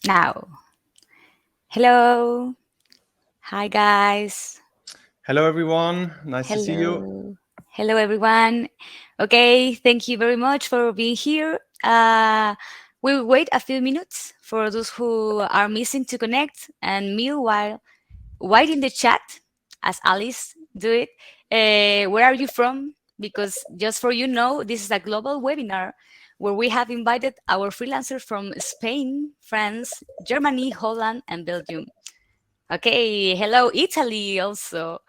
Now, hello. Hi, guys. Hello, everyone. Nice to see you. Hello. Hello, everyone. Okay, thank you very much for being here. We'll wait a few minutes for those who are missing to connect. And meanwhile, write in the chat, as Alice do it, where are you from? Because just for you know, this is a global webinar where we have invited our freelancers from Spain, France, Germany, Holland, and Belgium. Okay, hello, Italy also.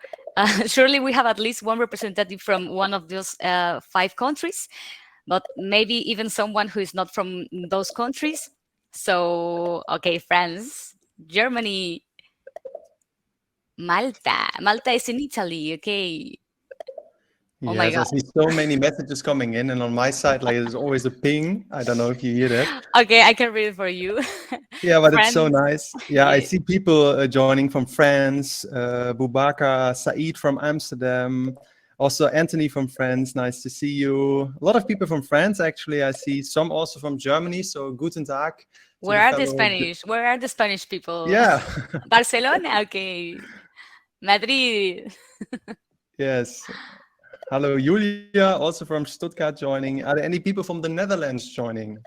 Surely we have at least one representative from one of those 5 countries, but maybe even someone who is not from those countries. So, okay, France, Germany, Malta. Malta is in Italy, okay. Oh my Yes, I God. see so many messages coming in, and on my side, like there's always a ping. I don't know if you hear that. Okay, I can read it for you. Yeah, but it's so France. nice. Yeah, I Yeah. see people joining from France, Boubacar, Said from Amsterdam, also Anthony from France. Nice to see you. A lot of people from France, actually. I see some also from Germany. So guten Tag to Where the are the fellow. Spanish? Where are the Spanish people? Yeah, Barcelona, okay. Madrid. yes. Hello, Julia, also from Stuttgart joining. Are there any people from the Netherlands joining?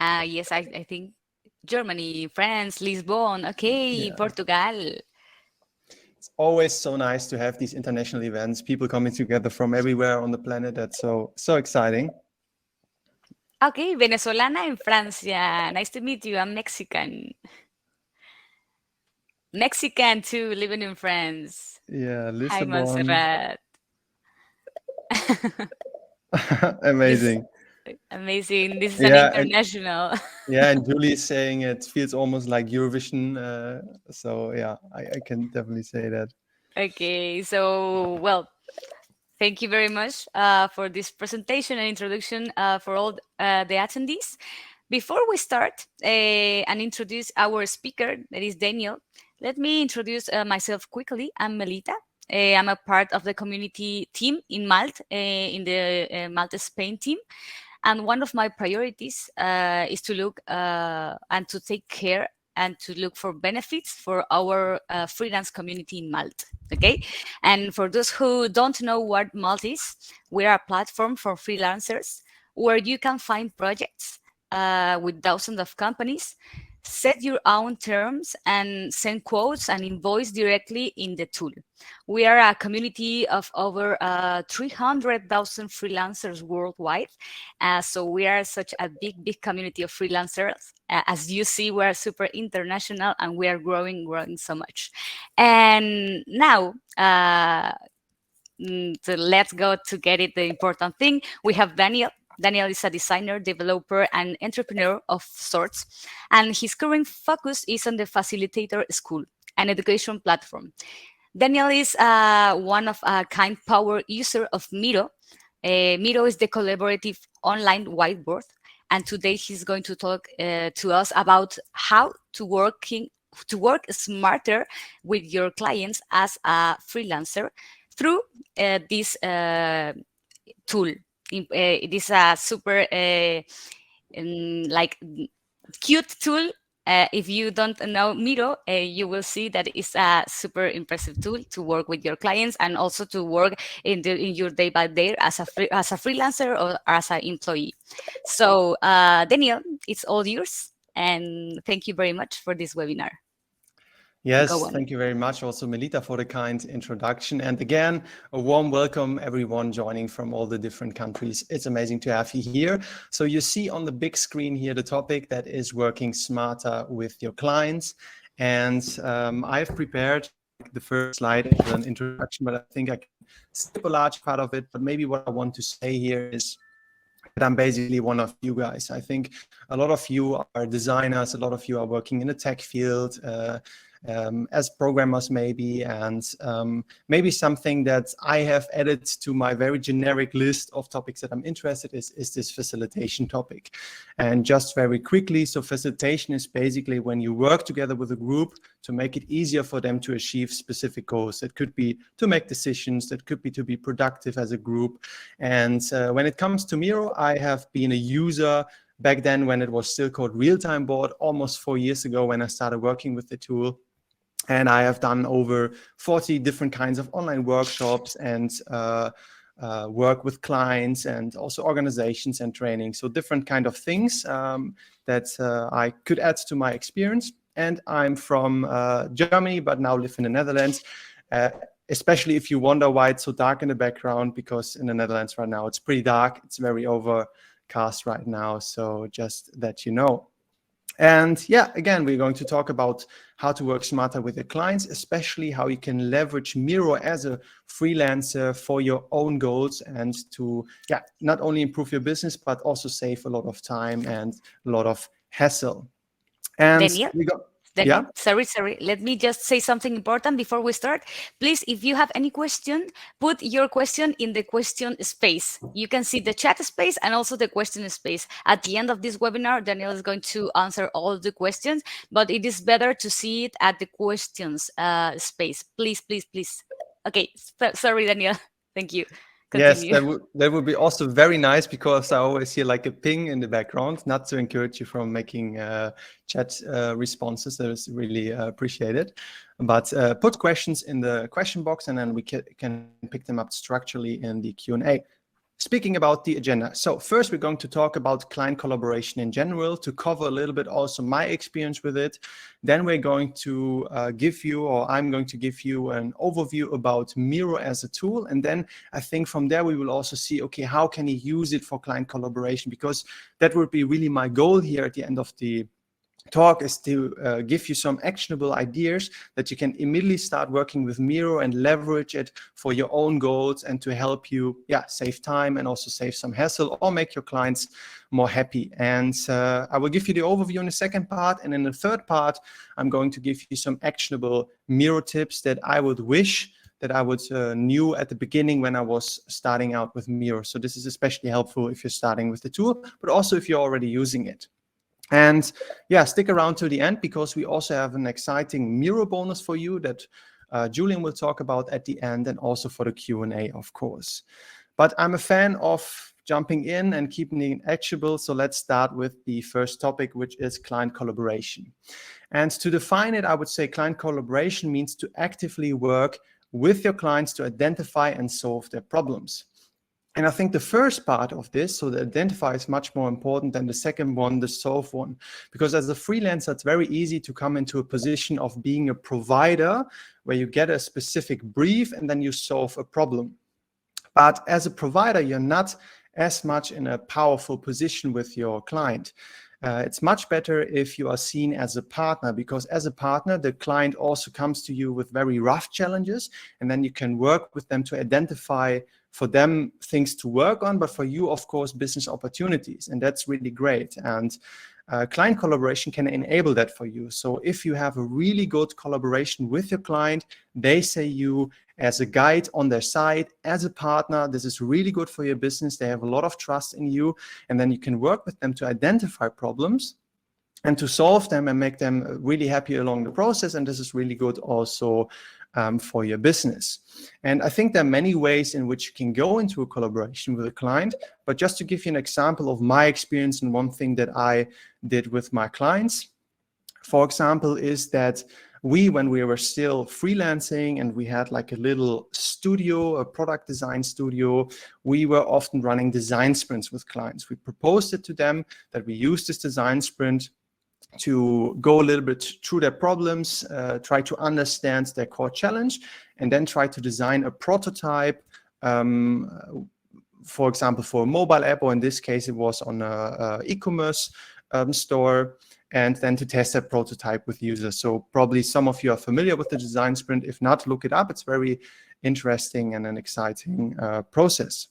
Yes, I think Germany, France, Lisbon, okay, Yeah. Portugal. It's always so nice to have these international events, people coming together from everywhere on the planet. That's so exciting. Okay, Venezolana in Francia. Nice to meet you. I'm Mexican. Mexican too, living in France. Yeah, Hi, Lisbon. Montserrat. This Amazing. amazing. This is an Yeah, international. yeah, and Julie is saying it feels almost like Eurovision. So yeah, I can definitely say that. Okay, so well, thank you very much for this presentation and introduction for all the attendees. Before we start and introduce our speaker, that is Daniel, let me introduce myself quickly. I'm Melita. I'm a part of the community team in Malt, in the Malta Spain team. And one of my priorities is to look and to take care and to look for benefits for our freelance community in Malt. Okay. And for those who don't know what Malt is, we are a platform for freelancers where you can find projects with thousands of companies, set your own terms, and send quotes and invoice directly in the tool. We are a community of over 300,000 freelancers worldwide. So we are such a big community of freelancers. As you see, we are super international and we are growing so much. And now, so let's go to get it, the important thing. We have Daniel. Daniel is a designer, developer, and entrepreneur of sorts. And his current focus is on the Facilitator School, an education platform. Daniel is one of a kind power user of Miro. Miro is the collaborative online whiteboard. And today he's going to talk to us about how to work smarter with your clients as a freelancer through this tool. It is a super like cute tool. If you don't know Miro, you will see that it's a super impressive tool to work with your clients and also to work in your day by day as a freelancer or as an employee. So, Daniel, it's all yours, and thank you very much for this webinar. Go Yes, on. thank you very much also, Melita, for the kind introduction. And again, a warm welcome, everyone joining from all the different countries. It's amazing to have you here. So you see on the big screen here the topic that is working smarter with your clients. And I've prepared the first slide as an introduction, but I think I can skip a large part of it. But maybe what I want to say here is that I'm basically one of you guys. I think a lot of you are designers, a lot of you are working in the tech field, as programmers maybe, and maybe something that I have added to my very generic list of topics that I'm interested in is this facilitation topic. And just very quickly, so facilitation is basically when you work together with a group to make it easier for them to achieve specific goals. It could be to make decisions, that could be to be productive as a group. And when it comes to Miro, I have been a user back then when it was still called real-time board, almost 4 years ago when I started working with the tool. And I have done over 40 different kinds of online workshops and work with clients and also organizations and training. So different kind of things that I could add to my experience. And I'm from Germany, but now live in the Netherlands. Especially if you wonder why it's so dark in the background, because in the Netherlands right now it's pretty dark. It's very overcast right now. So just that you know. And yeah, again, we're going to talk about how to work smarter with your clients, especially how you can leverage Miro as a freelancer for your own goals and to, yeah, not only improve your business, but also save a lot of time and a lot of hassle. And Daniel? we go, Daniel, yeah. sorry. Let me just say something important before we start. Please, if you have any question, put your question in the question space. You can see the chat space and also the question space. At the end of this webinar, Daniel is going to answer all the questions, but it is better to see it at the questions space. Please. Okay, sorry, Daniel. Thank you. Continue. Yes, that would be also very nice, because I always hear like a ping in the background, not to encourage you from making chat responses. That is really appreciated. But put questions in the question box, and then we can pick them up structurally in the Q&A. Speaking about the agenda, so first we're going to talk about client collaboration in general, to cover a little bit also my experience with it. Then we're going to give you, or I'm going to give you, an overview about Miro as a tool. And then I think from there we will also see, okay, how can you use it for client collaboration? Because that would be really my goal here at the end of the talk, is to give you some actionable ideas that you can immediately start working with Miro and leverage it for your own goals, and to help you, yeah, save time and also save some hassle, or make your clients more happy. And I will give you the overview in the second part, and in the third part I'm going to give you some actionable Miro tips that I would wish that I would knew at the beginning when I was starting out with Miro. So this is especially helpful if you're starting with the tool, but also if you're already using it. And yeah, stick around to the end, because we also have an exciting Miro bonus for you that Julian will talk about at the end, and also for the Q&A, of course. But I'm a fan of jumping in and keeping it actionable. So let's start with the first topic, which is client collaboration. And to define it, I would say client collaboration means to actively work with your clients to identify and solve their problems. And I think the first part of this, so the identify, is much more important than the second one, the solve one. Because as a freelancer, it's very easy to come into a position of being a provider, where you get a specific brief and then you solve a problem. But as a provider, you're not as much in a powerful position with your client. It's much better if you are seen as a partner, because as a partner, the client also comes to you with very rough challenges, and then you can work with them to identify for them things to work on, but for you, of course, business opportunities. And that's really great. And client collaboration can enable that for you. So if you have a really good collaboration with your client, they say you as a guide on their side, as a partner, this is really good for your business. They have a lot of trust in you, and then you can work with them to identify problems and to solve them and make them really happy along the process. And this is really good also for your business. And I think there are many ways in which you can go into a collaboration with a client. But just to give you an example of my experience, and one thing that I did with my clients, for example, is that when we were still freelancing and we had like a little studio, a product design studio, we were often running design sprints with clients. We proposed it to them that we use this design sprint to go a little bit through their problems, try to understand their core challenge, and then try to design a prototype, for example, for a mobile app, or in this case, it was on a e-commerce store, and then to test that prototype with users. So probably some of you are familiar with the design sprint. If not, look it up. It's very interesting and an exciting process.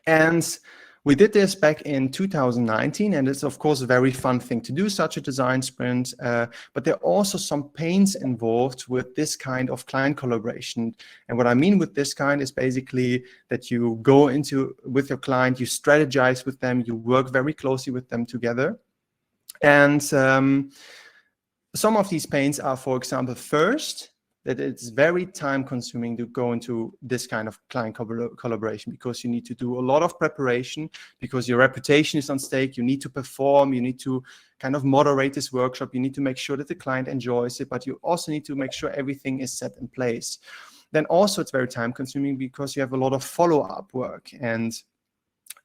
And we did this back in 2019, and it's of course a very fun thing to do, such a design sprint, but there are also some pains involved with this kind of client collaboration. And what I mean with this kind is basically that you go into with your client, you strategize with them, you work very closely with them together. And some of these pains are, for example, first, that it's very time consuming to go into this kind of client collaboration, because you need to do a lot of preparation, because your reputation is on stake. You need to perform, you need to kind of moderate this workshop, you need to make sure that the client enjoys it, but you also need to make sure everything is set in place. Then also it's very time consuming because you have a lot of follow-up work, and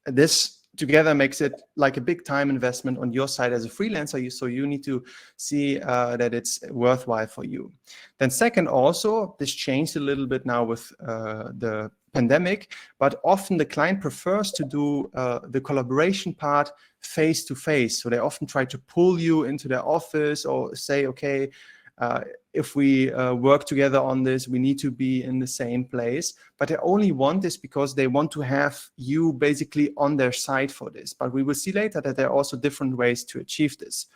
this together makes it like a big time investment on your side as a freelancer. So you need to see that it's worthwhile for you. Then second, also, this changed a little bit now with the pandemic, but often the client prefers to do the collaboration part face to face. So they often try to pull you into their office or say, okay, if we work together on this, we need to be in the same place. But they only want this because they want to have you basically on their side for this. But we will see later that there are also different ways to achieve this.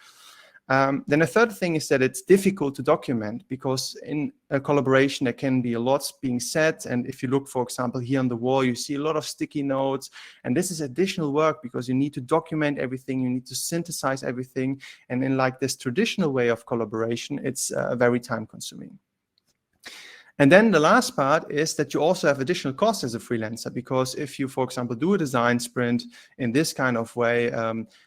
Then a third thing is that it's difficult to document, because in a collaboration there can be a lot being said. And if you look, for example, here on the wall, you see a lot of sticky notes. And this is additional work because you need to document everything, you need to synthesize everything. And in like this traditional way of collaboration, it's very time consuming. And then the last part is that you also have additional costs as a freelancer, because if you, for example, do a design sprint in this kind of way,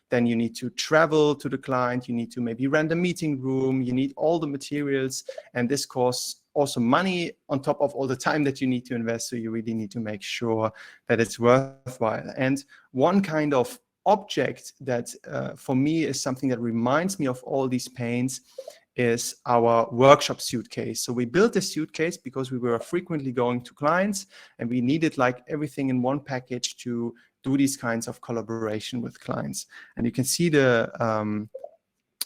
then you need to travel to the client, you need to maybe rent a meeting room, you need all the materials, and this costs also money on top of all the time that you need to invest. So you really need to make sure that it's worthwhile. And one kind of object that for me is something that reminds me of all these pains is our workshop suitcase. So we built this suitcase because we were frequently going to clients and we needed like everything in one package to do these kinds of collaboration with clients. And you can see the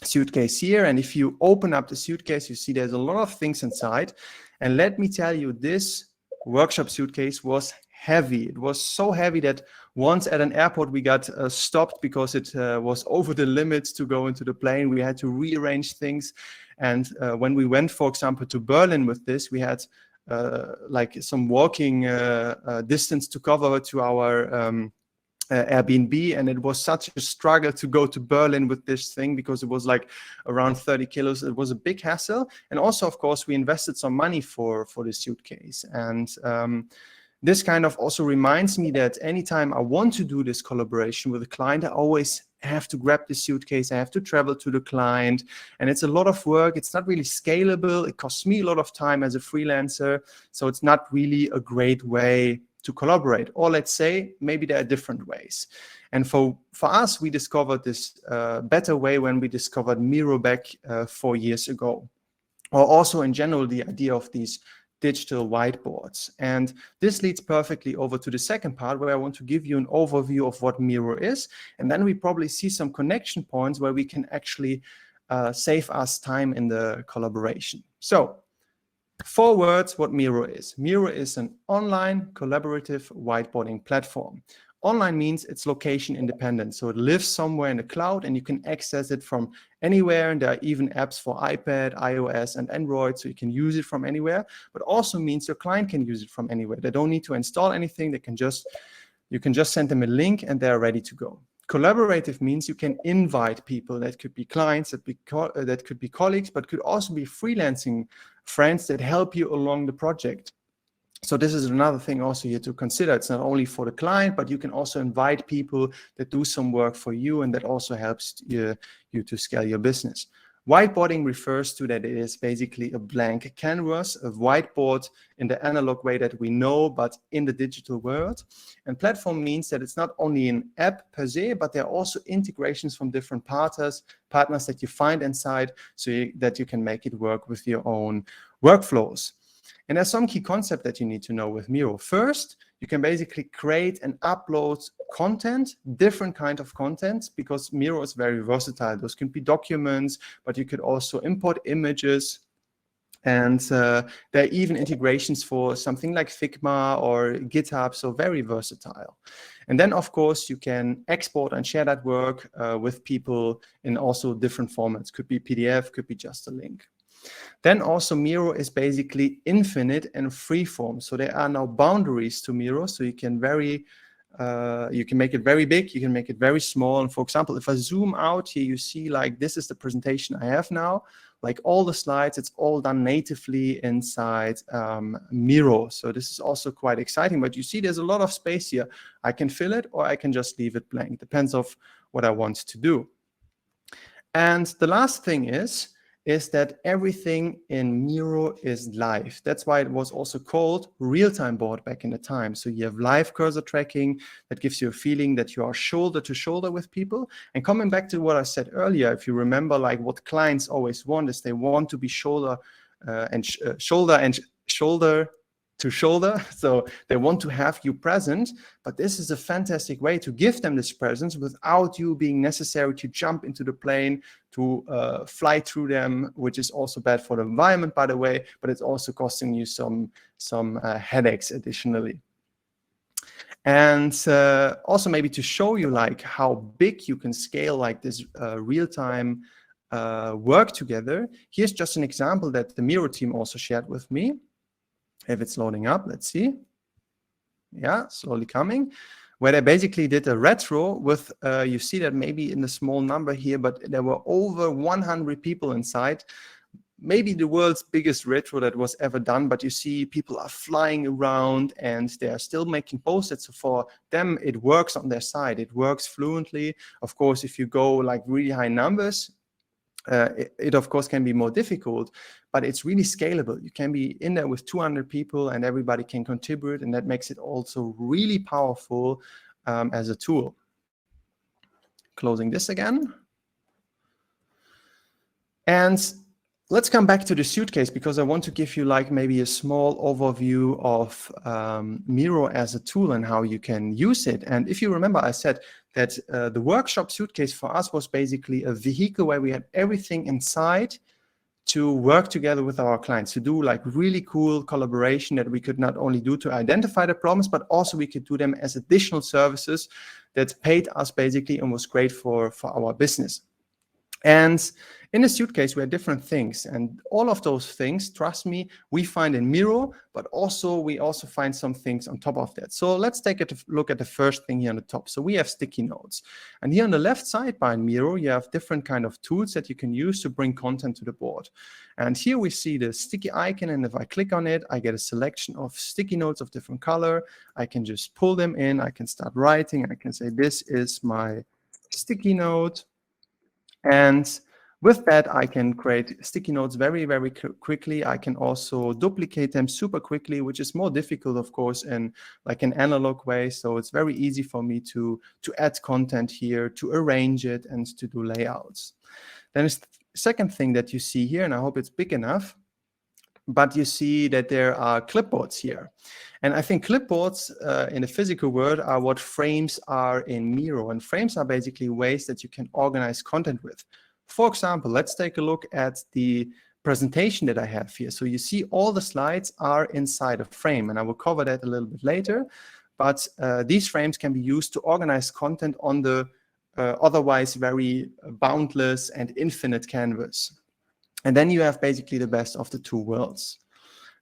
suitcase here. And if you open up the suitcase, you see there's a lot of things inside. And let me tell you, this workshop suitcase was heavy. It was so heavy that once at an airport we got stopped because it was over the limits to go into the plane. We had to rearrange things. And when we went, for example, to Berlin with this, we had like some walking distance to cover to our Airbnb, and it was such a struggle to go to Berlin with this thing because it was like around 30 kilos. It was a big hassle. And also, of course, we invested some money for the suitcase. And this kind of also reminds me that anytime I want to do this collaboration with a client, I always have to grab the suitcase. I have to travel to the client, and it's a lot of work. It's not really scalable. It costs me a lot of time as a freelancer. So it's not really a great way to collaborate. Or let's say, maybe there are different ways. And for us, we discovered this better way when we discovered Miro back 4 years ago. Or also in general, the idea of these digital whiteboards. And this leads perfectly over to the second part, where I want to give you an overview of what Miro is. And then we probably see some connection points where we can actually save us time in the collaboration. So 4 words what Miro is. Miro is an online collaborative whiteboarding platform. Online means it's location independent. So it lives somewhere in the cloud and you can access it from anywhere. And there are even apps for iPad, iOS, and Android, so you can use it from anywhere. But also means your client can use it from anywhere. They don't need to install anything. You can just send them a link and they're ready to go. Collaborative means you can invite people. That could be clients, that could be colleagues, but could also be freelancing friends that help you along the project. So this is another thing also here to consider. It's not only for the client, but you can also invite people that do some work for you, and that also helps you to scale your business. Whiteboarding refers to that it is basically a blank canvas, a whiteboard in the analog way that we know, but in the digital world. And platform means that it's not only an app per se, but there are also integrations from different partners that you find inside, so that you can make it work with your own workflows. And there's some key concept that you need to know with Miro. First, you can basically create and upload content, different kind of content, because Miro is very versatile. Those can be documents, but you could also import images. And there are even integrations for something like Figma or GitHub, so very versatile. And then, of course, you can export and share that work with people in also different formats. Could be PDF, could be just a link. Then also Miro is basically infinite and freeform. So there are no boundaries to Miro. So you can very you can make it very big, you can make it very small. And for example, if I zoom out here, you see like this is the presentation I have now. Like all the slides, it's all done natively inside Miro. So this is also quite exciting, but you see there's a lot of space here. I can fill it or I can just leave it blank. Depends of what I want to do. And the last thing is that everything in Miro is live. That's why it was also called real-time board back in the time. So you have live cursor tracking that gives you a feeling that you are shoulder to shoulder with people. And coming back to what I said earlier, if you remember, like what clients always want is they want to be shoulder to shoulder. So they want to have you present, but this is a fantastic way to give them this presence without you being necessary to jump into the plane, to fly through them, which is also bad for the environment, by the way, but it's also costing you some headaches additionally. And also maybe to show you like how big you can scale like this real-time work together. Here's just an example that the Miro team also shared with me. If it's loading up, let's see. Yeah, slowly coming. Where they basically did a retro with, you see that maybe in the small number here, but there were over 100 people inside. Maybe the world's biggest retro that was ever done, but you see people are flying around and they are still making post-its. So for them, it works on their side. It works fluently. Of course, if you go like really high numbers, it of course can be more difficult, but it's really scalable. You can be in there with 200 people and everybody can contribute, and that makes it also really powerful as a tool. Closing this again. And let's come back to the Suitcase, because I want to give you like maybe a small overview of Miro as a tool and how you can use it. And if you remember, I said that the workshop Suitcase for us was basically a vehicle where we had everything inside to work together with our clients, to do like really cool collaboration that we could not only do to identify the problems, but also we could do them as additional services that paid us basically and was great for our business. And in the Suitcase, we had different things, and all of those things, trust me, we find in Miro, but also we also find some things on top of that. So let's take a look at the first thing here on the top. So we have sticky notes, and here on the left side by Miro, you have different kind of tools that you can use to bring content to the board. And here we see the sticky icon, and if I click on it, I get a selection of sticky notes of different color. I can just pull them in, I can start writing, I can say this is my sticky note. And with that, I can create sticky notes very, very quickly. I can also duplicate them super quickly, which is more difficult, of course, in like an analog way. So it's very easy for me to add content here, to arrange it, and to do layouts. Then the second thing that you see here, and I hope it's big enough, but you see that there are clipboards here. And I think clipboards in the physical world are what frames are in Miro. And frames are basically ways that you can organize content with. For example, let's take a look at the presentation that I have here. So you see all the slides are inside a frame, and I will cover that a little bit later. But these frames can be used to organize content on the otherwise very boundless and infinite canvas. And then you have basically the best of the two worlds.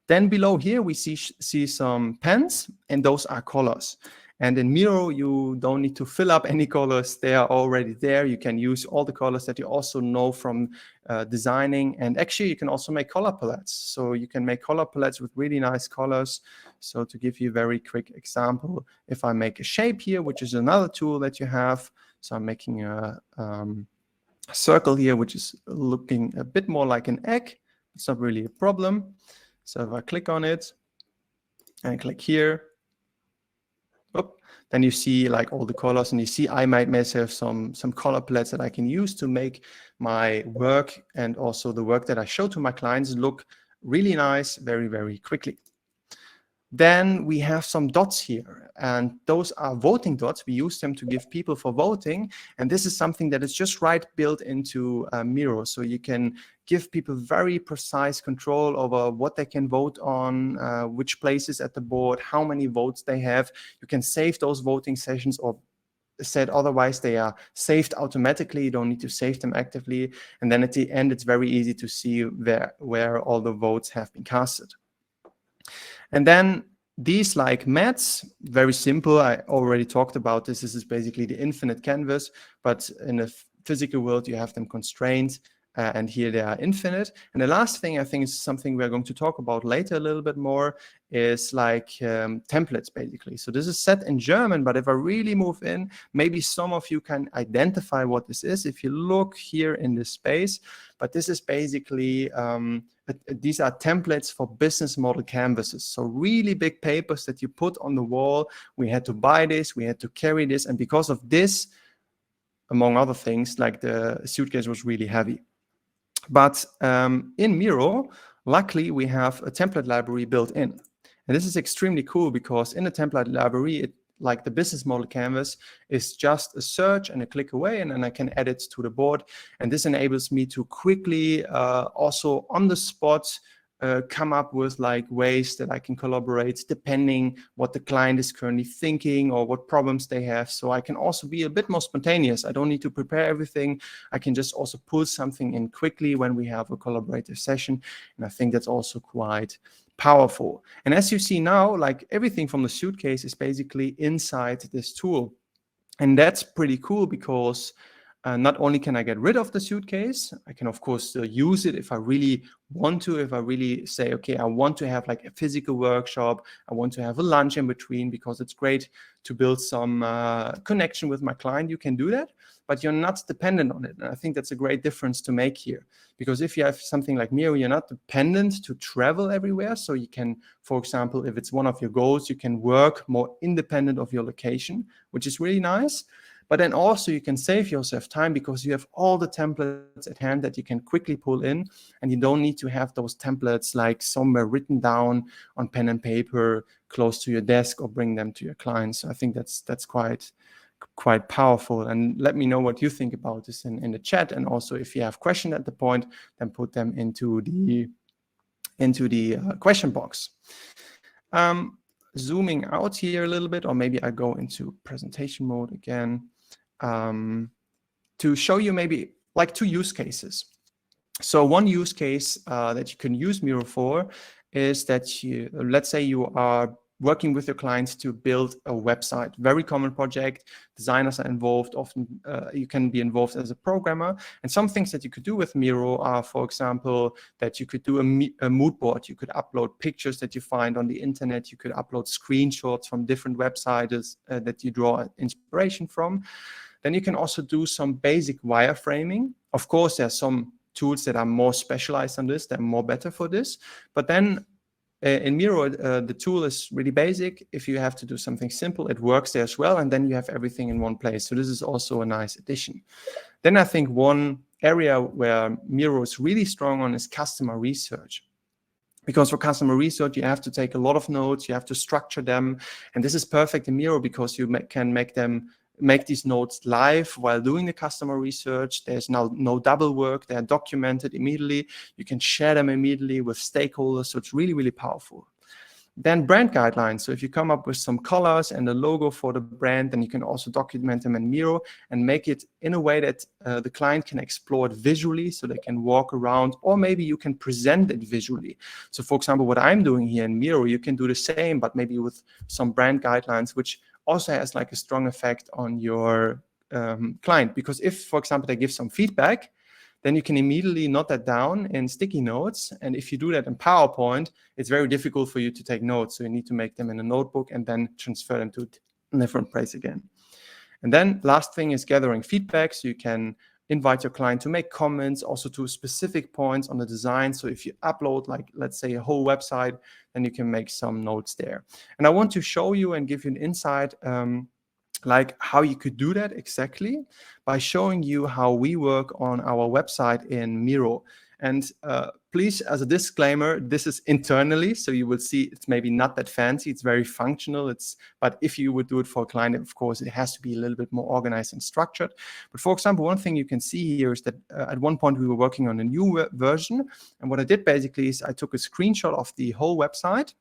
Then below here, we see some pens, and those are colors. And in Miro, you don't need to fill up any colors. They are already there. You can use all the colors that you also know from designing. And actually, you can also make color palettes. So you can make color palettes with really nice colors. So to give you a very quick example, if I make a shape here, which is another tool that you have. So I'm making a circle here, which is looking a bit more like an egg. It's not really a problem. So if I click on it and click here, then you see like all the colors, and you see I might have some color palettes that I can use to make my work and also the work that I show to my clients look really nice very, very quickly. Then we have some dots here, and those are voting dots. We use them to give people for voting, and this is something that is just right built into Miro. So you can give people very precise control over what they can vote on, which places at the board, how many votes they have. You can save those voting sessions, or said otherwise, they are saved automatically. You don't need to save them actively. And then at the end, it's very easy to see where all the votes have been casted. And then these like mats, very simple. I already talked about this. This is basically the infinite canvas, but in a physical world, you have them constrained. And here they are infinite. And the last thing I think is something we're going to talk about later a little bit more is like templates, basically. So this is set in German, but if I really move in, maybe some of you can identify what this is if you look here in this space. But this is basically, these are templates for business model canvases. So really big papers that you put on the wall. We had to buy this, we had to carry this. And because of this, among other things, like the suitcase was really heavy. But in Miro, luckily, we have a template library built in. And this is extremely cool because in the template library, like the business model canvas is just a search and a click away, and then I can add it to the board. And this enables me to quickly also on the spot come up with like ways that I can collaborate depending what the client is currently thinking or what problems they have. So I can also be a bit more spontaneous. I don't need to prepare everything. I can just also pull something in quickly when we have a collaborative session. And I think that's also quite powerful. And as you see now, like everything from the suitcase is basically inside this tool. And that's pretty cool because not only can I get rid of the suitcase, I can of course still use it if I really want to, if I really say, okay, I want to have like a physical workshop, I want to have a lunch in between because it's great to build some connection with my client, you can do that, but you're not dependent on it. And I think that's a great difference to make here, because if you have something like Miro, you're not dependent to travel everywhere. So you can, for example, if it's one of your goals, you can work more independent of your location, which is really nice. But then also you can save yourself time because you have all the templates at hand that you can quickly pull in, and you don't need to have those templates like somewhere written down on pen and paper close to your desk or bring them to your clients. So I think that's quite powerful. And let me know what you think about this in the chat. And also if you have questions at the point, then put them into the question box. Zooming out here a little bit, or maybe I go into presentation mode again to show you maybe like two use cases. So one use case that you can use Miro for is that you, let's say you are working with your clients to build a website. Very common project. Designers are involved. Often you can be involved as a programmer. And some things that you could do with Miro are, for example, that you could do a mood board. You could upload pictures that you find on the internet. You could upload screenshots from different websites that you draw inspiration from. Then you can also do some basic wireframing. Of course, there are some tools that are more specialized on this, that are more better for this. But then in Miro, the tool is really basic. If you have to do something simple, it works there as well. And then you have everything in one place. So this is also a nice addition. Then I think one area where Miro is really strong on is customer research. Because for customer research, you have to take a lot of notes. You have to structure them. And this is perfect in Miro because you can make these notes live while doing the customer research. There's now no double work. They're documented immediately. You can share them immediately with stakeholders. So it's really, really powerful. Then brand guidelines. So if you come up with some colors and a logo for the brand, then you can also document them in Miro and make it in a way that the client can explore it visually, so they can walk around, or maybe you can present it visually. So for example, what I'm doing here in Miro, you can do the same, but maybe with some brand guidelines, which also has like a strong effect on your client. Because if, for example, they give some feedback, then you can immediately note that down in sticky notes. And if you do that in PowerPoint, it's very difficult for you to take notes. So you need to make them in a notebook and then transfer them to a different place again. And then last thing is gathering feedback. So you can invite your client to make comments also to specific points on the design. So if you upload, like, let's say a whole website, then you can make some notes there. And I want to show you and give you an insight like how you could do that exactly by showing you how we work on our website in Miro. And please, as a disclaimer, this is internally, so you will see it's maybe not that fancy. It's very functional. But if you would do it for a client, of course, it has to be a little bit more organized and structured. But for example, one thing you can see here is that at one point we were working on a new version. And what I did basically is I took a screenshot of the whole website.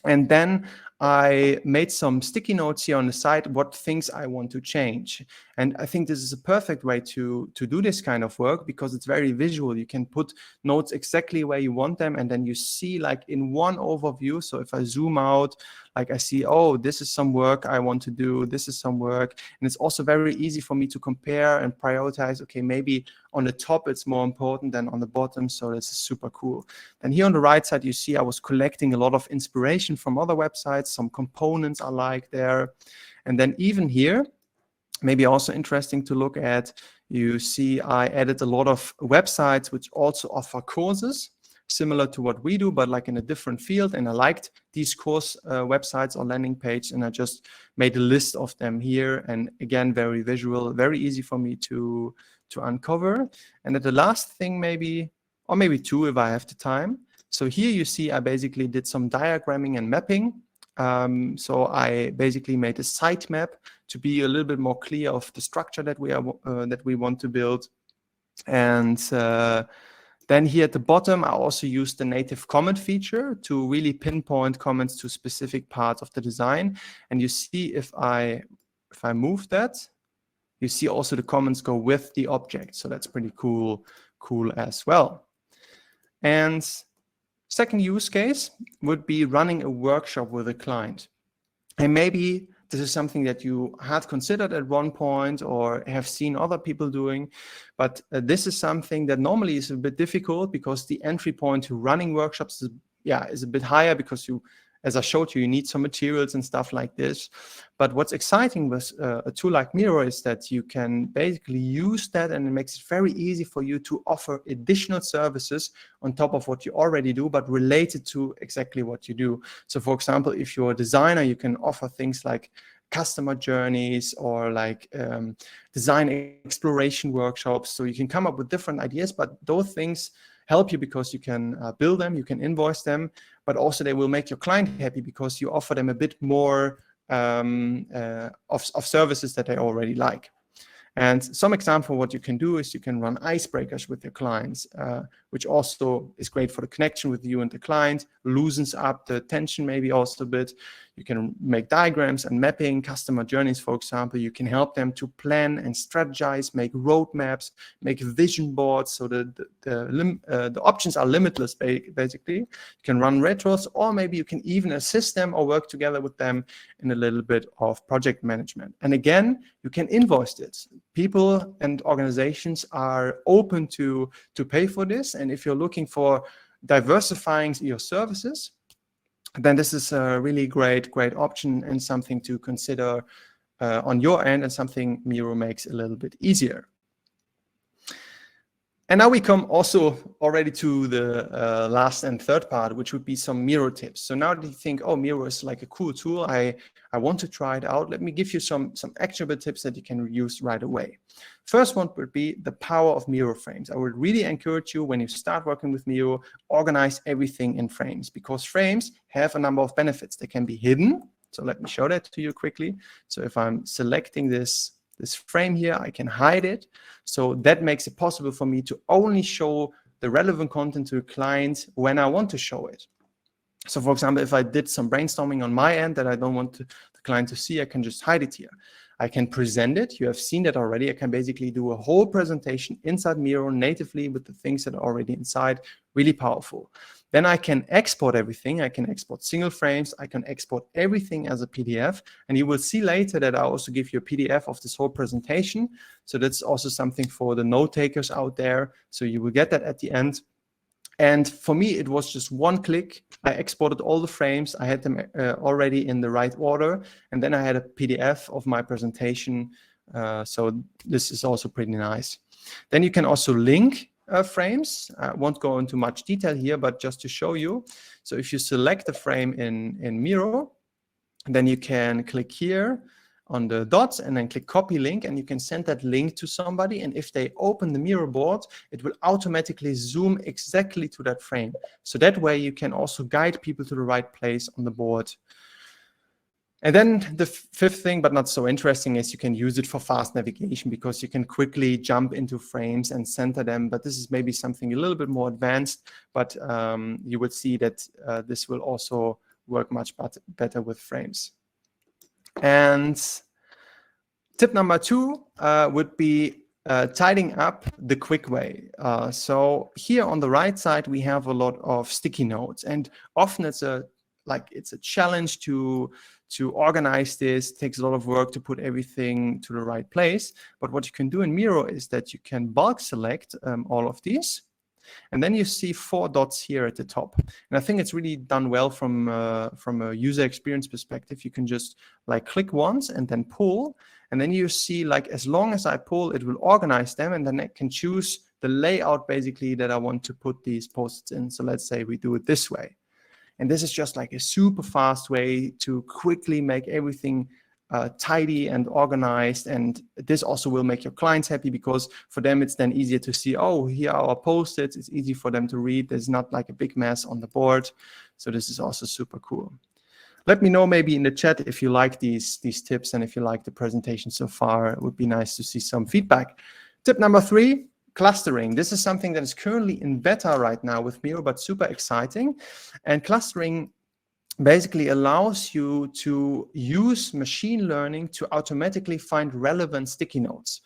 And then I made some sticky notes here on the side, what things I want to change. And I think this is a perfect way to do this kind of work because it's very visual. You can put notes exactly where you want them. And then you see like in one overview. So if I zoom out, like I see, oh, this is some work I want to do. This is some work. And it's also very easy for me to compare and prioritize. Okay, maybe on the top, it's more important than on the bottom. So this is super cool. Then here on the right side, you see I was collecting a lot of inspiration from other websites. Some components I like there. And then even here, maybe also interesting to look at, you see I added a lot of websites which also offer courses similar to what we do, but like in a different field. And I liked these course websites or landing page, and I just made a list of them here. And again, very visual, very easy for me to uncover. And then the last thing maybe, or maybe two if I have the time. So here you see I basically did some diagramming and mapping. So I basically made a sitemap to be a little bit more clear of the structure that we want to build. And then here at the bottom, I also used the native comment feature to really pinpoint comments to specific parts of the design. And you see if I move that, you see also the comments go with the object. So that's pretty cool as well. And second use case would be running a workshop with a client. And maybe this is something that you had considered at one point or have seen other people doing, but this is something that normally is a bit difficult because the entry point to running workshops is a bit higher because you, as I showed you, you need some materials and stuff like this. But what's exciting with a tool like Miro is that you can basically use that, and it makes it very easy for you to offer additional services on top of what you already do, but related to exactly what you do. So for example, if you're a designer, you can offer things like customer journeys or like design exploration workshops. So you can come up with different ideas, but those things help you because you can bill them, you can invoice them, but also they will make your client happy because you offer them a bit more of services that they already like. And some example of what you can do is you can run icebreakers with your clients, which also is great for the connection with you and the client, loosens up the tension maybe also a bit. You can make diagrams and mapping, customer journeys, for example. You can help them to plan and strategize, make roadmaps, make vision boards. So the options are limitless, basically. You can run retros, or maybe you can even assist them or work together with them in a little bit of project management. And again, you can invoice this. People and organizations are open to pay for this. And if you're looking for diversifying your services, then this is a really great option and something to consider on your end, and something Miro makes a little bit easier. And now we come also already to the last and third part, which would be some Miro tips. So now that you think, oh, Miro is like a cool tool, I want to try it out, let me give you some actionable tips that you can use right away. First one would be the power of Miro frames. I would really encourage you, when you start working with Miro, organize everything in frames, because frames have a number of benefits. They can be hidden. So let me show that to you quickly. So if I'm selecting this frame here, I can hide it. So that makes it possible for me to only show the relevant content to a client when I want to show it. So for example, if I did some brainstorming on my end that I don't want the client to see, I can just hide it here. I can present it. You have seen that already. I can basically do a whole presentation inside Miro natively with the things that are already inside. Really powerful. Then I can export everything. I can export single frames. I can export everything as a PDF. And you will see later that I also give you a PDF of this whole presentation. So that's also something for the note takers out there. So you will get that at the end. And for me, it was just one click. I exported all the frames. I had them already in the right order. And then I had a PDF of my presentation. So this is also pretty nice. Then you can also link frames. I won't go into much detail here, but just to show you. So if you select the frame in Miro, then you can click here on the dots and then click copy link, and you can send that link to somebody. And if they open the Miro board, it will automatically zoom exactly to that frame. So that way you can also guide people to the right place on the board. And then the fifth thing, but not so interesting, is you can use it for fast navigation, because you can quickly jump into frames and center them. But this is maybe something a little bit more advanced, but you will see that this will also work much better with frames. And tip number 2 would be tidying up the quick way. So here on the right side, we have a lot of sticky notes, and often it's a challenge to organize this. It takes a lot of work to put everything to the right place. But what you can do in Miro is that you can bulk select all of these. And then you see 4 dots here at the top. And I think it's really done well from a user experience perspective. You can just like click once and then pull. And then you see like as long as I pull, it will organize them. And then I can choose the layout basically that I want to put these posts in. So let's say we do it this way. And this is just like a super fast way to quickly make everything tidy and organized. And this also will make your clients happy, because for them it's then easier to see, oh, here are our post-its. It's easy for them to read. There's not like a big mess on the board. So this is also super cool. Let me know maybe in the chat if you like these tips and if you like the presentation so far. It would be nice to see some feedback. Tip number 3, clustering. This is something that is currently in beta right now with Miro, but super exciting. And clustering basically allows you to use machine learning to automatically find relevant sticky notes.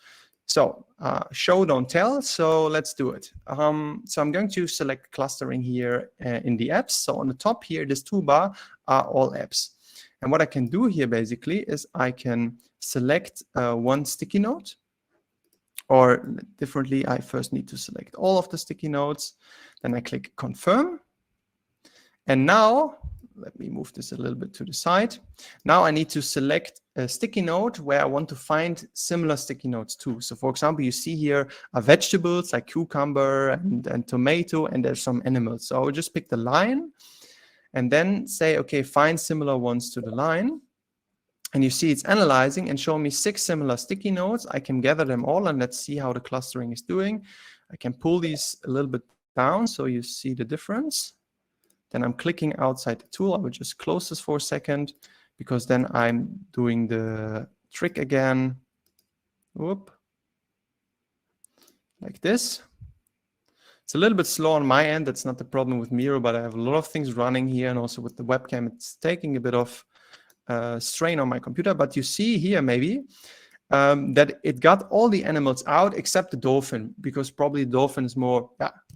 So show, don't tell. So let's do it. So I'm going to select clustering here in the apps. So on the top here, this toolbar are all apps. And what I can do here basically is I can select one sticky note, or differently, I first need to select all of the sticky notes. Then I click confirm. And now, let me move this a little bit to the side. Now I need to select a sticky note where I want to find similar sticky notes too. So for example, you see here are vegetables like cucumber and tomato, and there's some animals. So I will just pick the line and then say, okay, find similar ones to the line. And you see it's analyzing and showing me 6 similar sticky notes. I can gather them all and let's see how the clustering is doing. I can pull these a little bit down so you see the difference. Then I'm clicking outside the tool. I will just close this for a second, because then I'm doing the trick again. Whoop. Like this. It's a little bit slow on my end. That's not the problem with Miro, but I have a lot of things running here, and also with the webcam, it's taking a bit of strain on my computer. But you see here maybe that it got all the animals out except the dolphin, because probably the dolphin is more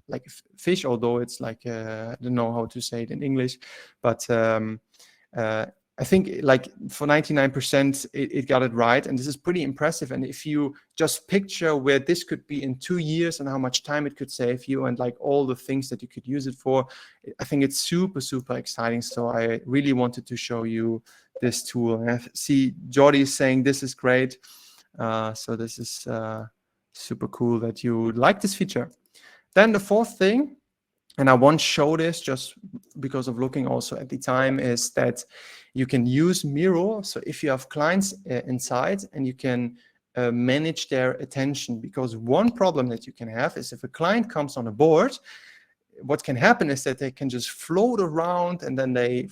like a fish, although it's like I don't know how to say it in English, but I think like for 99% it got it right, and this is pretty impressive. And if you just picture where this could be in 2 years and how much time it could save you and like all the things that you could use it for, I think it's super, super exciting. So I really wanted to show you this tool. And I see Jordi is saying this is great. So this is super cool that you like this feature. Then the 4th thing, and I won't show this just because of looking also at the time, is that you can use Miro. So if you have clients inside, and you can manage their attention, because one problem that you can have is if a client comes on a board, what can happen is that they can just float around, and then they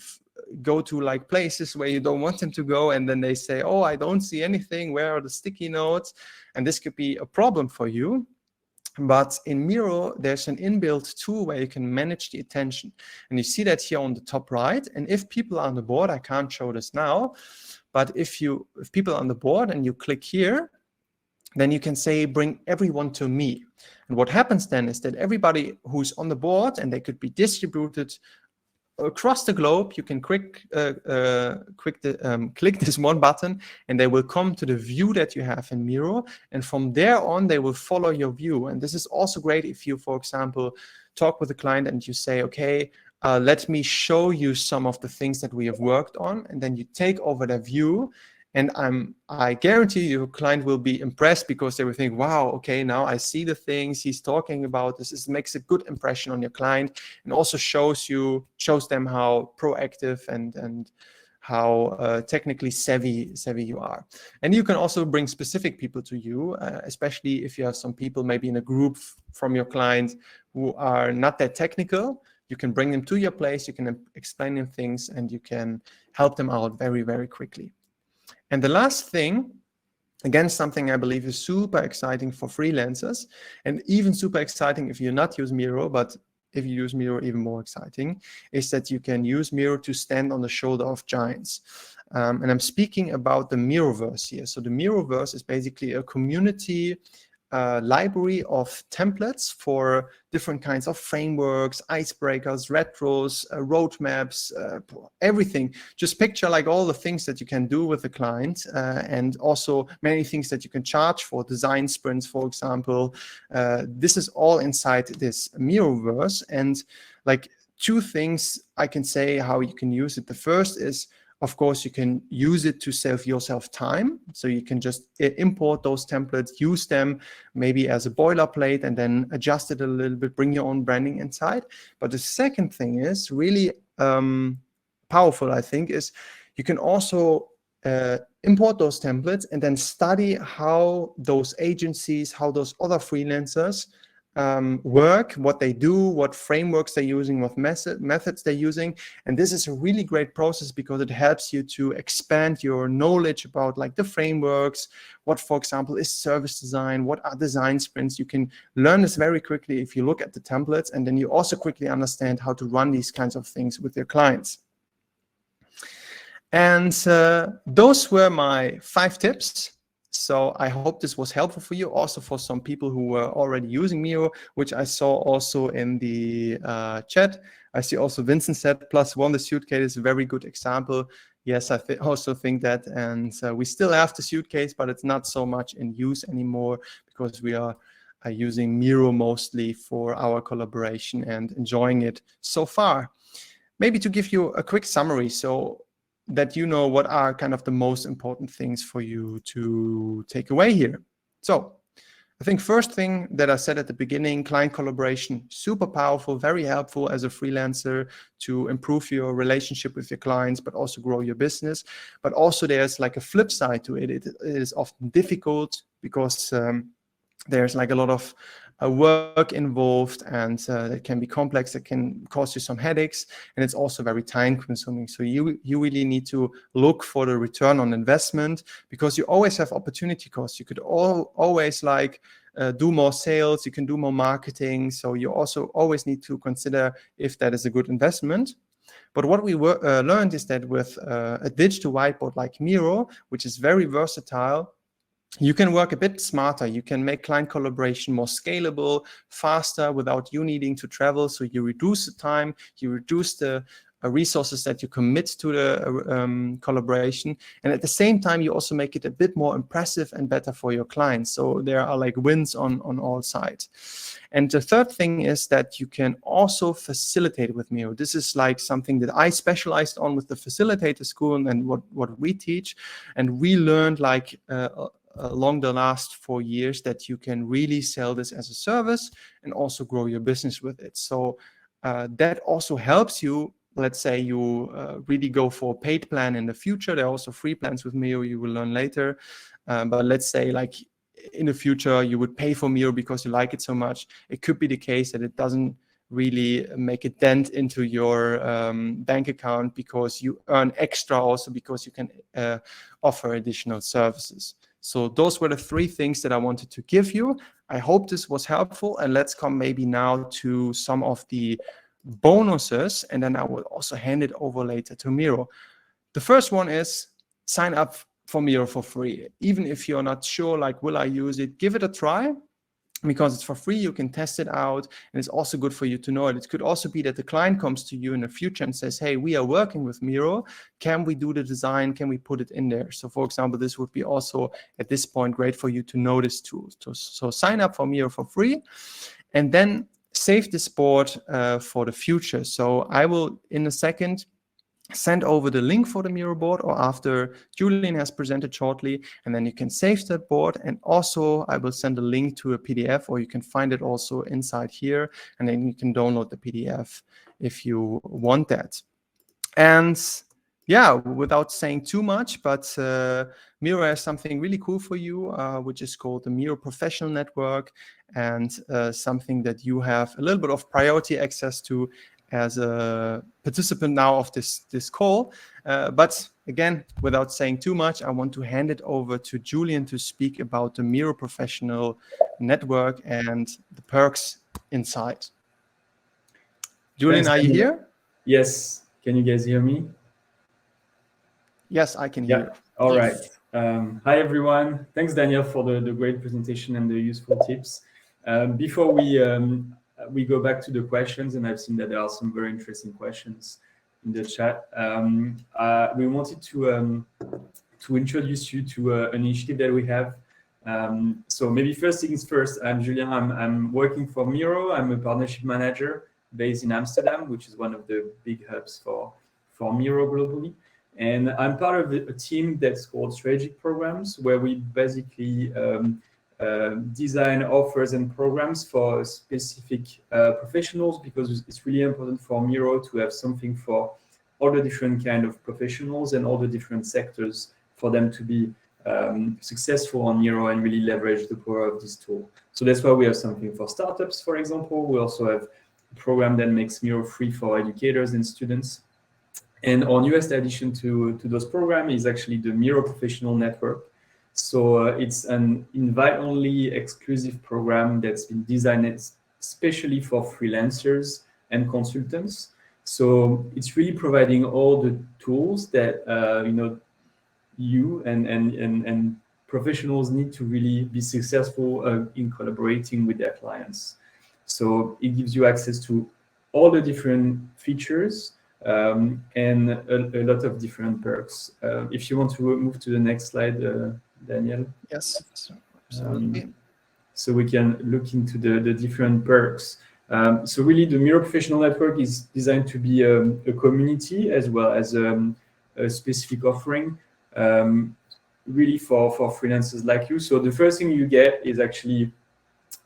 go to like places where you don't want them to go, and then they say, oh, I don't see anything, where are the sticky notes? And this could be a problem for you. But in Miro, there's an inbuilt tool where you can manage the attention. And you see that here on the top right. And if people are on the board, I can't show this now, but if people are on the board and you click here, then you can say, bring everyone to me. And what happens then is that everybody who's on the board, and they could be distributed across the globe, you can click this one button, and they will come to the view that you have in Miro, and from there on they will follow your view. And this is also great if you, for example, talk with a client and you say, okay, let me show you some of the things that we have worked on, and then you take over their view. And I guarantee you, your client will be impressed, because they will think, wow, okay, now I see the things he's talking about. This makes a good impression on your client, and also shows them how proactive and how technically savvy you are. And you can also bring specific people to you, especially if you have some people maybe in a group from your client who are not that technical. You can bring them to your place, you can explain them things, and you can help them out very, very quickly. And the last thing, again, something I believe is super exciting for freelancers, and even super exciting if you're not using Miro, but if you use Miro, even more exciting, is that you can use Miro to stand on the shoulder of giants. And I'm speaking about the Miroverse here. So the Miroverse is basically a community library of templates for different kinds of frameworks, icebreakers, retros, roadmaps, everything. Just picture like all the things that you can do with the client, and also many things that you can charge for, design sprints, for example. This is all inside this Miroverse. And like two things I can say how you can use it. The first is, of course, you can use it to save yourself time. So you can just import those templates, use them maybe as a boilerplate, and then adjust it a little bit, bring your own branding inside. But the second thing is really powerful, I think, is you can also import those templates and then study how those agencies, how those other freelancers work, what they do, what frameworks they're using, what methods they're using. And this is a really great process because it helps you to expand your knowledge about like the frameworks, what, for example, is service design, what are design sprints. You can learn this very quickly if you look at the templates, and then you also quickly understand how to run these kinds of things with your clients. And those were my 5 tips. So I hope this was helpful for you, also for some people who were already using Miro, which I saw also in the chat. I see also Vincent said +1, the Suitcase is a very good example. Yes, I also think that. And we still have the Suitcase, but it's not so much in use anymore because we are using Miro mostly for our collaboration and enjoying it so far. Maybe to give you a quick summary, so that you know what are kind of the most important things for you to take away here. So I think first thing that I said at the beginning, client collaboration, super powerful, very helpful as a freelancer to improve your relationship with your clients, but also grow your business. But also there's like a flip side to it. It is often difficult because there's like a lot of work involved, and it can be complex. It can cause you some headaches, and it's also very time consuming. So you really need to look for the return on investment, because you always have opportunity costs. You could always like do more sales, you can do more marketing. So you also always need to consider if that is a good investment. But what we learned is that with a digital whiteboard like Miro, which is very versatile, you can work a bit smarter. You can make client collaboration more scalable, faster, without you needing to travel. So you reduce the time, you reduce the resources that you commit to the collaboration. And at the same time, you also make it a bit more impressive and better for your clients. So there are like wins on all sides. And the third thing is that you can also facilitate with Miro. This is like something that I specialized on with the Facilitator School and what we teach. And we learned like along the last 4 years that you can really sell this as a service and also grow your business with it. So that also helps you. Let's say you really go for a paid plan in the future. There are also free plans with Miro, you will learn later. But let's say like in the future, you would pay for Miro because you like it so much. It could be the case that it doesn't really make a dent into your bank account, because you earn extra also because you can offer additional services. So those were the 3 things that I wanted to give you. I hope this was helpful. And let's come maybe now to some of the bonuses, and then I will also hand it over later to Miro. The first one is sign up for Miro for free. Even if you're not sure, like, will I use it? Give it a try, because it's for free. You can test it out, and it's also good for you to know it. It could also be that the client comes to you in the future and says, hey, we are working with Miro. Can we do the design? Can we put it in there? So for example, this would be also at this point great for you to know this tool. So sign up for Miro for free, and then save this board for the future. So I will, in a second, send over the link for the Miro board, or after Julian has presented shortly, and then you can save that board. And also I will send a link to a PDF, or you can find it also inside here, and then you can download the PDF if you want that. And yeah, without saying too much, but Miro has something really cool for you, which is called the Miro Professional Network, and something that you have a little bit of priority access to as a participant now of this call. But again, without saying too much, I want to hand it over to Julian to speak about the Miro Professional Network and the perks inside. Julian, Thanks, are you Daniel. here? Yes. Can you guys hear me? Yes, I can hear. Yeah. All right. Yes. Hi, everyone. Thanks, Daniel, for the great presentation and the useful tips. Before we go back to the questions, and I've seen that there are some very interesting questions in the chat. We wanted to introduce you to an initiative that we have. So maybe first things first, I'm Julien. I'm working for Miro. I'm a partnership manager based in Amsterdam, which is one of the big hubs for Miro globally. And I'm part of a team that's called Strategic Programs, where we basically design offers and programs for specific professionals, because it's really important for Miro to have something for all the different kind of professionals and all the different sectors for them to be successful on Miro and really leverage the power of this tool. So that's why we have something for startups, for example. We also have a program that makes Miro free for educators and students. And our newest addition to those programs is actually the Miro Professional Network. So it's an invite-only exclusive program that's been designed especially for freelancers and consultants. So it's really providing all the tools that you and professionals need to really be successful in collaborating with their clients. So it gives you access to all the different features and a lot of different perks. If you want to move to the next slide, Daniel. Yes, absolutely. So we can look into the different perks. So really, the Miro Professional Network is designed to be a community as well as a specific offering, really for freelancers like you. So the first thing you get is actually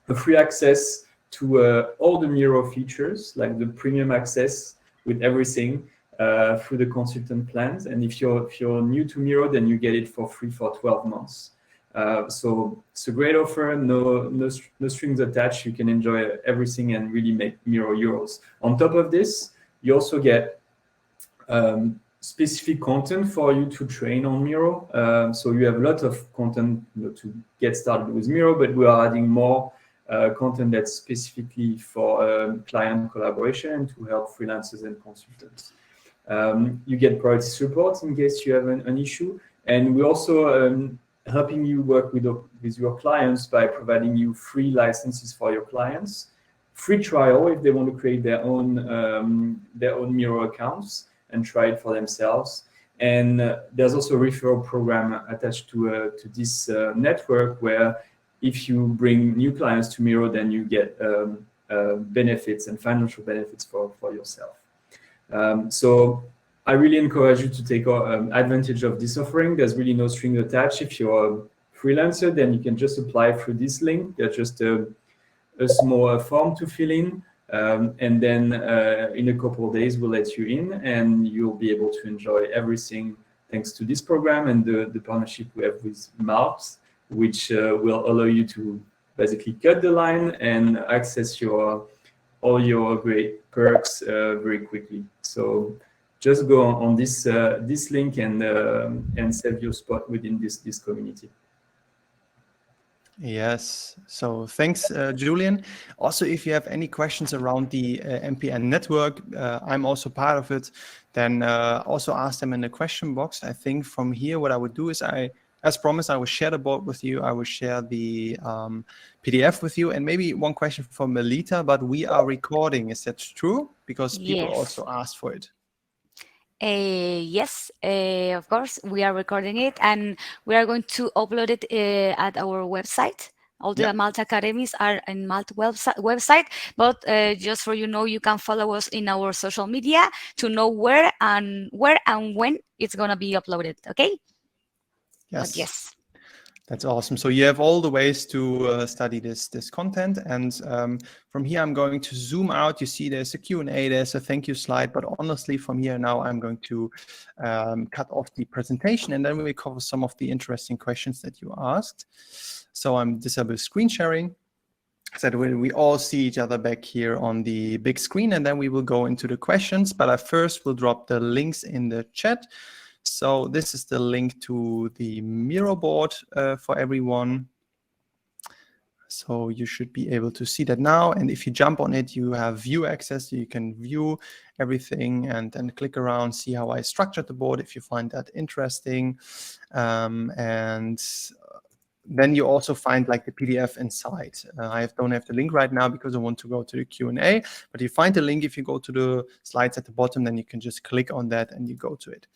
a free access to all the Miro features, like the premium access with everything through the consultant plans. And if you're new to Miro, then you get it for free for 12 months. So it's a great offer, no strings attached. You can enjoy everything and really make Miro yours. On top of this, you also get specific content for you to train on Miro. So you have a lot of content to get started with Miro, but we are adding more content that's specifically for client collaboration to help freelancers and consultants. You get priority support in case you have an issue. And we also helping you work with your clients by providing you free licenses for your clients, free trial if they want to create their own Miro accounts and try it for themselves. And there's also a referral program attached to this network, where if you bring new clients to Miro, then you get benefits and financial benefits for yourself. So I really encourage you to take advantage of this offering. There's really no string attached. If you're a freelancer, then you can just apply through this link. There's just a small form to fill in. And then in a couple of days, we'll let you in and you'll be able to enjoy everything thanks to this program and the partnership we have with Malt, which will allow you to basically cut the line and access all your great perks very quickly. So just go on this link and save your spot within this community. Yes, so thanks, Julian. Also, if you have any questions around the MPN network, I'm also part of it, then also ask them in the question box. I think from here, what I would do is as promised, I will share the board with you. I will share the PDF with you. And maybe one question from Melita, but we are recording. Is that true? Because people also asked for it. Yes, of course, we are recording it and we are going to upload it at our website. All the Malt Academies are in Malt website, but just for you can follow us in our social media to know where and when it's going to be uploaded, okay? Yes. But yes. That's awesome. So you have all the ways to study this content. And from here, I'm going to zoom out. You see there's a Q&A, there's a thank you slide. But honestly, from here now, I'm going to cut off the presentation. And then we will cover some of the interesting questions that you asked. So I'm disable screen sharing, so that we all see each other back here on the big screen. And then we will go into the questions. But I first will drop the links in the chat. So this is the link to the Miro board for everyone. So you should be able to see that now. And if you jump on it, you have view access. So you can view everything and then click around, see how I structured the board if you find that interesting. And then you also find like the PDF inside. I don't have the link right now because I want to go to the Q&A, but you find the link if you go to the slides at the bottom, then you can just click on that and you go to it.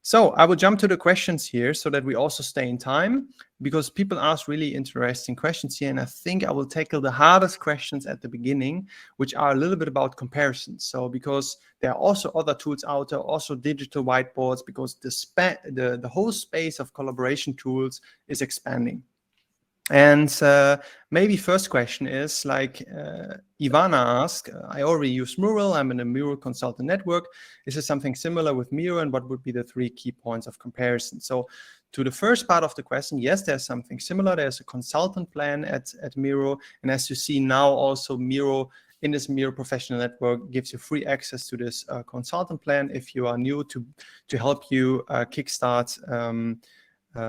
So I will jump to the questions here so that we also stay in time, because people ask really interesting questions here. And I think I will tackle the hardest questions at the beginning, which are a little bit about comparisons. So because there are also other tools out there, also digital whiteboards, because the whole space of collaboration tools is expanding. And maybe first question is like Ivana asked, I already use Mural. I'm in a Miro consultant network. Is there something similar with Miro, and what would be the 3 key points of comparison? So to the first part of the question, yes, there's something similar. There's a consultant plan at Miro. And as you see now, also Miro, in this Miro professional network, gives you free access to this consultant plan if you are new, to help you kickstart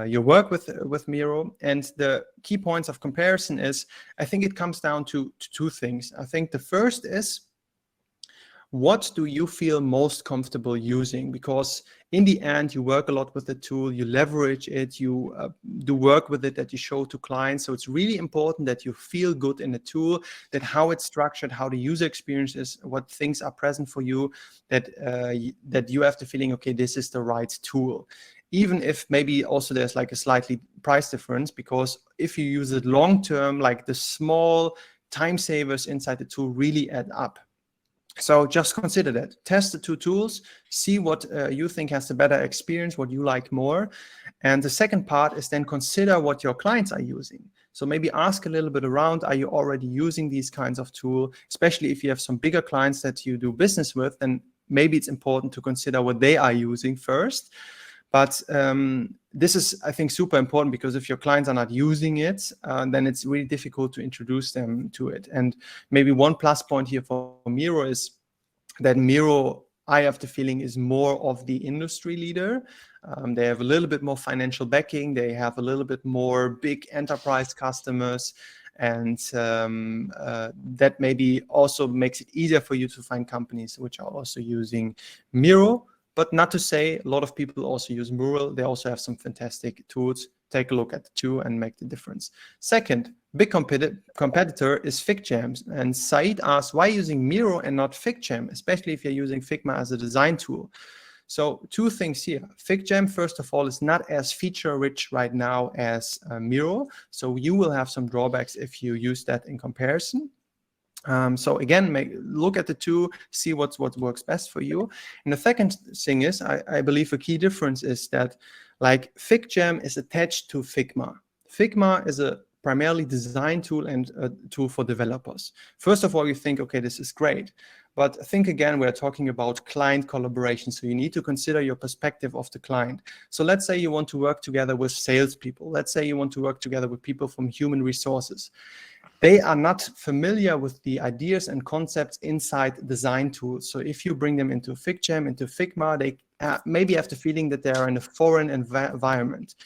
your work with Miro. And the key points of comparison is, I think it comes down to 2 things. I think the first is, what do you feel most comfortable using? Because in the end, you work a lot with the tool, you leverage it, you do work with it that you show to clients. So it's really important that you feel good in the tool, that how it's structured, how the user experience is, what things are present for you, that you have the feeling, okay, this is the right tool. Even if maybe also there's like a slightly price difference, because if you use it long term, like the small time savers inside the tool really add up. So just consider that. Test the 2 tools, see what you think has the better experience, what you like more. And the second part is then consider what your clients are using. So maybe ask a little bit around, are you already using these kinds of tools? Especially if you have some bigger clients that you do business with, then maybe it's important to consider what they are using first. But this is, I think, super important, because if your clients are not using it, then it's really difficult to introduce them to it. And maybe one plus point here for Miro is that Miro, I have the feeling, is more of the industry leader. They have a little bit more financial backing. They have a little bit more big enterprise customers. And that maybe also makes it easier for you to find companies which are also using Miro. But not to say a lot of people also use Mural. They also have some fantastic tools. Take a look at the 2 and make the difference. Second, big competitor is FigJam. And Said asked, why using Miro and not FigJam, especially if you're using Figma as a design tool? So 2 things here. FigJam, first of all, is not as feature-rich right now as Miro. So you will have some drawbacks if you use that in comparison. So again, look at the 2, see what works best for you. And the second thing is, I believe a key difference is that, like, FigJam is attached to Figma. Figma is a primarily design tool and a tool for developers. First of all, you think, okay, this is great. But think again, we're talking about client collaboration. So you need to consider your perspective of the client. So let's say you want to work together with salespeople. Let's say you want to work together with people from human resources. They are not familiar with the ideas and concepts inside design tools. So if you bring them into FigJam, into Figma, they maybe have the feeling that they are in a foreign environment.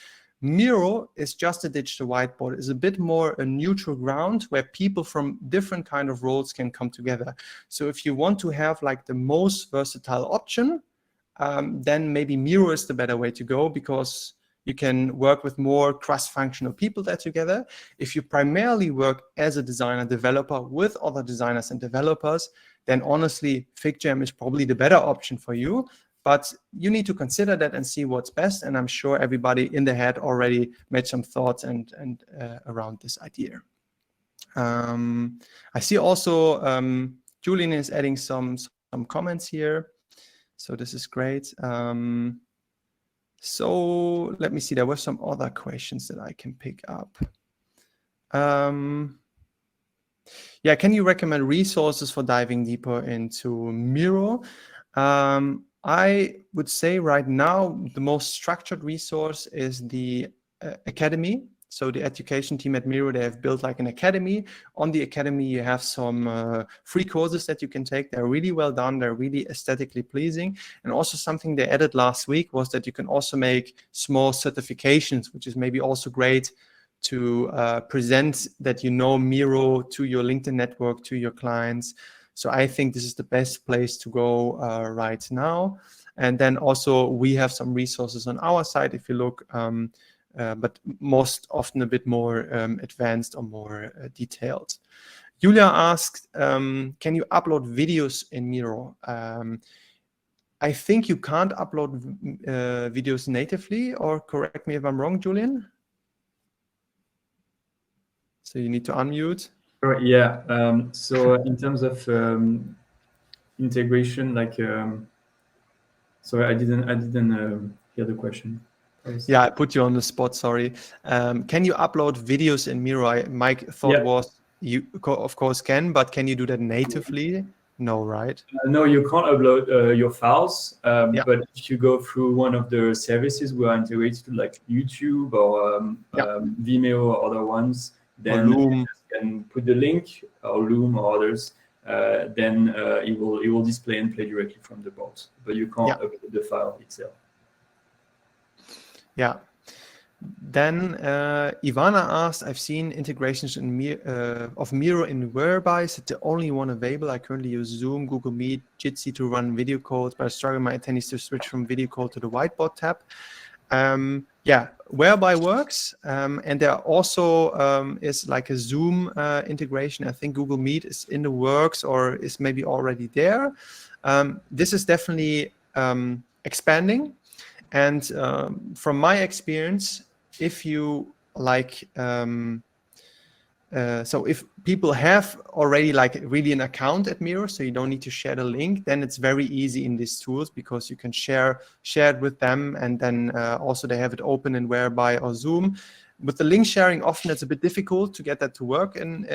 Miro is just a digital whiteboard. It's a bit more a neutral ground where people from different kind of roles can come together. So if you want to have like the most versatile option, then maybe Miro is the better way to go, because you can work with more cross-functional people there together. If you primarily work as a designer, developer with other designers and developers, then honestly, FigJam is probably the better option for you. But you need to consider that and see what's best. And I'm sure everybody in the head already made some thoughts and around this idea. I see also Julian is adding some comments here. So this is great. So let me see, there were some other questions that I can pick up. Yeah, can you recommend resources for diving deeper into Miro? I would say right now, the most structured resource is the Academy. So the education team at Miro, they have built like an academy. On the academy, you have some free courses that you can take. They're really well done. They're really aesthetically pleasing. And also something they added last week was that you can also make small certifications, which is maybe also great to present that you know Miro to your LinkedIn network, to your clients. So I think this is the best place to go right now. And then also we have some resources on our side if you look, but most often a bit more advanced or more detailed. Julia asked, can you upload videos in Miro? I think you can't upload videos natively, or correct me if I'm wrong, Julian. So you need to unmute. Yeah. So in terms of integration, like, sorry, I didn't hear the question. Yeah, I put you on the spot. Sorry. Can you upload videos in Miro? My thought was you, of course, can, but can you do that natively? No, right? No, you can't upload your files. Yeah. But if you go through one of the services we are integrated to, like YouTube or Vimeo or other ones, then you can put the link, or Loom or others. Then it will display and play directly from the board, but you can't upload the file itself. Yeah. Then Ivana asked, I've seen integrations of Miro in Whereby. Is it the only one available? I currently use Zoom, Google Meet, Jitsi to run video calls, but I struggle my attendees to switch from video call to the whiteboard tab. Yeah, Whereby works. And there also is like a Zoom integration. I think Google Meet is in the works or is maybe already there. This is definitely expanding. And from my experience, if you like, so if people have already like really an account at Miro, so you don't need to share the link, then it's very easy in these tools because you can share it with them, and then also they have it open in Whereby or Zoom. With the link sharing, often it's a bit difficult to get that to work in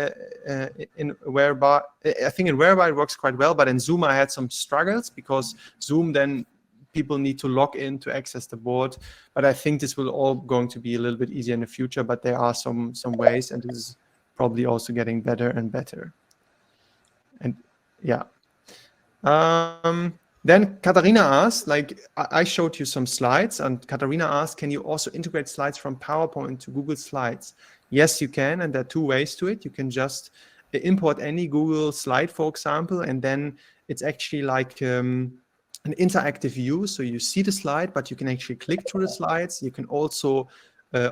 Whereby. I think in Whereby it works quite well, but in Zoom I had some struggles because Zoom then people need to log in to access the board. But I think this will all going to be a little bit easier in the future, but there are some ways, and this is probably also getting better and better. And yeah. Then Katharina asked, like I showed you some slides, and Katharina asked, can you also integrate slides from PowerPoint to Google Slides? Yes, you can, and there are two ways to it. You can just import any Google slide, for example, and then it's actually like an interactive view. So you see the slide, but you can actually click through the slides. You can also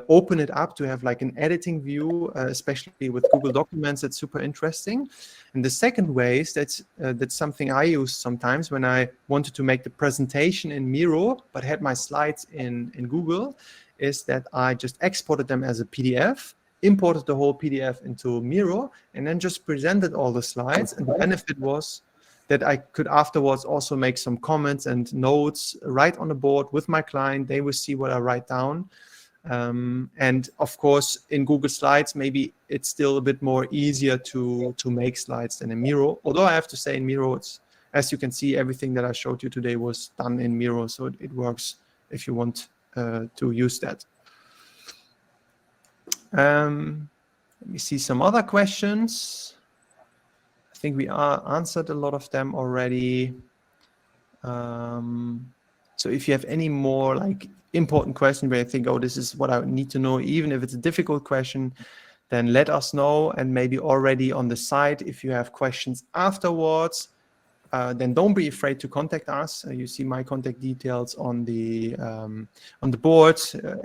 open it up to have like an editing view, especially with Google Documents. That's super interesting. And the second way is that's something I use sometimes when I wanted to make the presentation in Miro, but had my slides in Google, is that I just exported them as a PDF, imported the whole PDF into Miro, and then just presented all the slides. And the benefit was that I could afterwards also make some comments and notes right on the board with my client. They will see what I write down. And of course, in Google Slides, maybe it's still a bit more easier to make slides than in Miro. Although I have to say in Miro, it's, as you can see, everything that I showed you today was done in Miro. So it works if you want to use that. Let me see some other questions. I think we answered a lot of them already. So if you have any more like important question where you think, oh, this is what I need to know, even if it's a difficult question, then let us know. And maybe already on the site, if you have questions afterwards, then don't be afraid to contact us. You see my contact details on the board.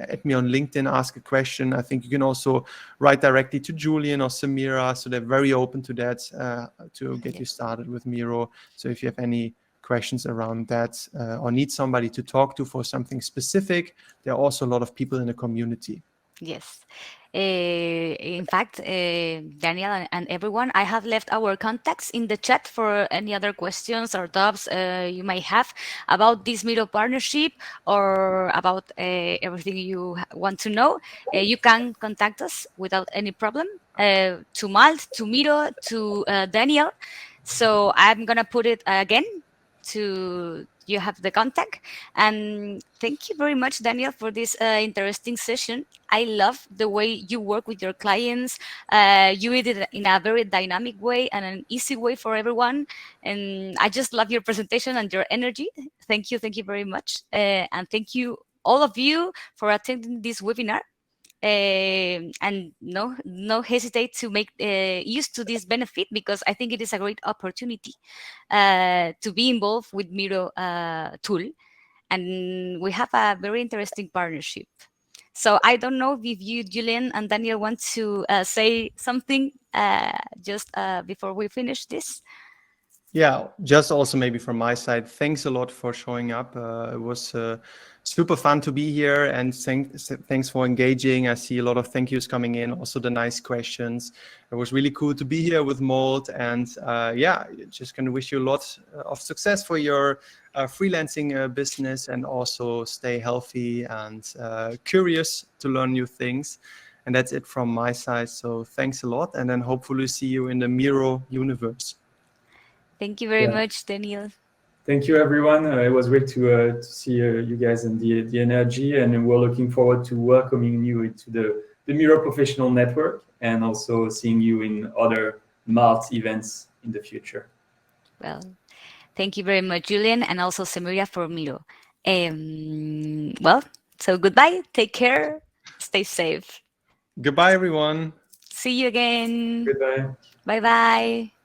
Add me on LinkedIn, ask a question. I think you can also write directly to Julian or Samira. So they're very open to that, to get you started with Miro. So if you have any questions around that or need somebody to talk to for something specific, there are also a lot of people in the community. Yes. In fact, Daniel and everyone, I have left our contacts in the chat for any other questions or doubts you may have about this Miro partnership or about everything you want to know. You can contact us without any problem to Malt, to Miro, to Daniel. So I'm going to put it again to you have the contact. And thank you very much, Daniel, for this interesting session. I love the way you work with your clients. You did it in a very dynamic way and an easy way for everyone. And I just love your presentation and your energy. Thank you very much. And thank you, all of you, for attending this webinar. and no hesitate to make use to this benefit, because I think it is a great opportunity to be involved with Miro tool, and we have a very interesting partnership. So I don't know if you, Julian and Daniel, want to say something just before we finish this. Yeah, just also maybe from my side, thanks a lot for showing up. It was super fun to be here, and thanks for engaging. I see a lot of thank yous coming in, also the nice questions. It was really cool to be here with Malt, and yeah, just going to wish you a lot of success for your freelancing business, and also stay healthy and curious to learn new things. And that's it from my side. So thanks a lot, and then hopefully see you in the Miro universe. Thank you very much, Daniel. Thank you, everyone. It was great to see you guys and the energy, and we're looking forward to welcoming you into the Miro Professional Network, and also seeing you in other Malt events in the future. Well, thank you very much, Julian, and also Semiria for Miro. Well, so goodbye. Take care. Stay safe. Goodbye, everyone. See you again. Goodbye. Bye-bye.